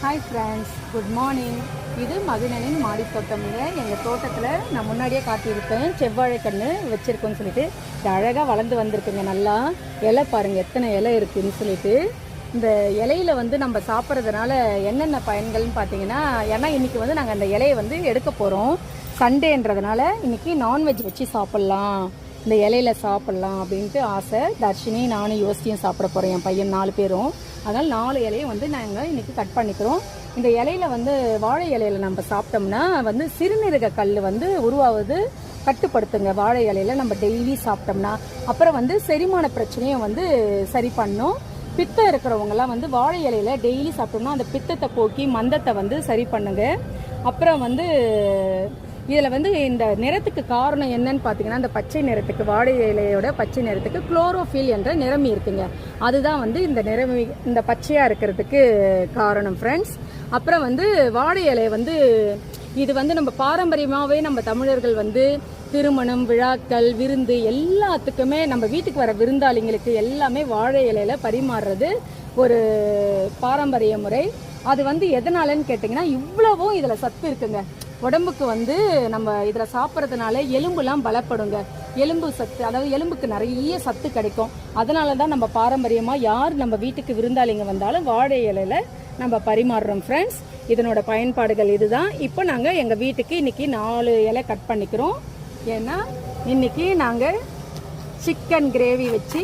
Hi friends, good morning. இது மகிழனின் மாடி தோட்டம்ங்க. எங்கள் தோட்டத்தில் நான் முன்னாடியே காட்டியிருப்பேன், செவ்வாழை கன்று வச்சுருக்கோன்னு சொல்லிட்டு. இது அழகாக வளர்ந்து வந்திருக்குங்க. நல்லா இலை பாருங்கள், எத்தனை இலை இருக்குதுன்னு சொல்லிட்டு. இந்த இலையில நம்ம சாப்பிட்றதுனால என்னென்ன பயன்கள்னு பார்த்தீங்கன்னா, ஏன்னா இன்றைக்கி நாங்கள் அந்த இலையை எடுக்க போகிறோம். சண்டேன்றதுனால இன்றைக்கி நான்வெஜ் வச்சு சாப்பிட்லாம், இந்த இலையில சாப்பிட்லாம் அப்படின்ட்டு ஆசை. தர்ஷினி, நானும் யோசிச்சியும் சாப்பிட போகிறேன், என் பையன் 4 பேரும். அதனால் 4 இலையை நாங்கள் இன்றைக்கி கட் பண்ணிக்கிறோம். இந்த இலையில வாழை இலையில நம்ம சாப்பிட்டோம்னா சிறுநீரக கல் உருவாவது கட்டுப்படுத்துங்க. வாழை இலையில நம்ம டெய்லி சாப்பிட்டோம்னா அப்புறம் செரிமான பிரச்சனையும் சரி பண்ணும். பித்தம் இருக்கிறவங்கலாம் வாழை இலையில டெய்லி சாப்பிட்டோம்னா அந்த பித்தத்தை போக்கி மந்தத்தை சரி பண்ணுங்க. அப்புறம் இதில் இந்த நிறத்துக்கு காரணம் என்னன்னு பார்த்தீங்கன்னா, இந்த பச்சை நிறத்துக்கு, வாழை இலையோட பச்சை நிறத்துக்கு குளோரோஃபில் என்ற நிறமி இருக்குங்க. அதுதான் இந்த நிறமி இந்த பச்சையாக இருக்கிறதுக்கு காரணம் ஃப்ரெண்ட்ஸ். அப்புறம் வாழை இலை இது நம்ம பாரம்பரியமாகவே நம்ம தமிழர்கள் திருமணம், விழாக்கள், விருந்து எல்லாத்துக்குமே நம்ம வீட்டுக்கு வர விருந்தாளிங்களுக்கு எல்லாமே வாழை இலையில பரிமாறுறது ஒரு பாரம்பரிய முறை. அது எதனாலன்னு கேட்டிங்கன்னா, இவ்வளவும் இதில் சத்து இருக்குங்க. உடம்புக்கு நம்ம இதில் சாப்பிட்றதுனால எலும்புலாம் பலப்படுங்க. எலும்பு சத்து, அதாவது எலும்புக்கு நிறைய சத்து கிடைக்கும். அதனால தான் நம்ம பாரம்பரியமாக யார் நம்ம வீட்டுக்கு விருந்தாளிங்க வந்தாலும் வாழை இலையில நம்ம பரிமாறுறோம் ஃப்ரெண்ட்ஸ். இதனோட பயன்பாடுகள் இதுதான். இப்போ நாங்கள் எங்கள் வீட்டுக்கு இன்றைக்கி 4 இலை கட் பண்ணிக்கிறோம். ஏன்னா இன்றைக்கி நாங்கள் சிக்கன் கிரேவி வச்சு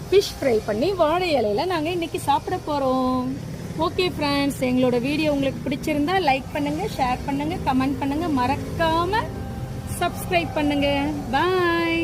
ஃபிஷ் ஃப்ரை பண்ணி வாழை இலையில நாங்கள் இன்றைக்கி சாப்பிட போகிறோம். ஓகே ஃப்ரெண்ட்ஸ், எங்களோட வீடியோ உங்களுக்கு பிடிச்சிருந்தா லைக் பண்ணுங்கள், ஷேர் பண்ணுங்கள், கமெண்ட் பண்ணுங்கள், மறக்காமல் சப்ஸ்கிரைப் பண்ணுங்கள். பாய்.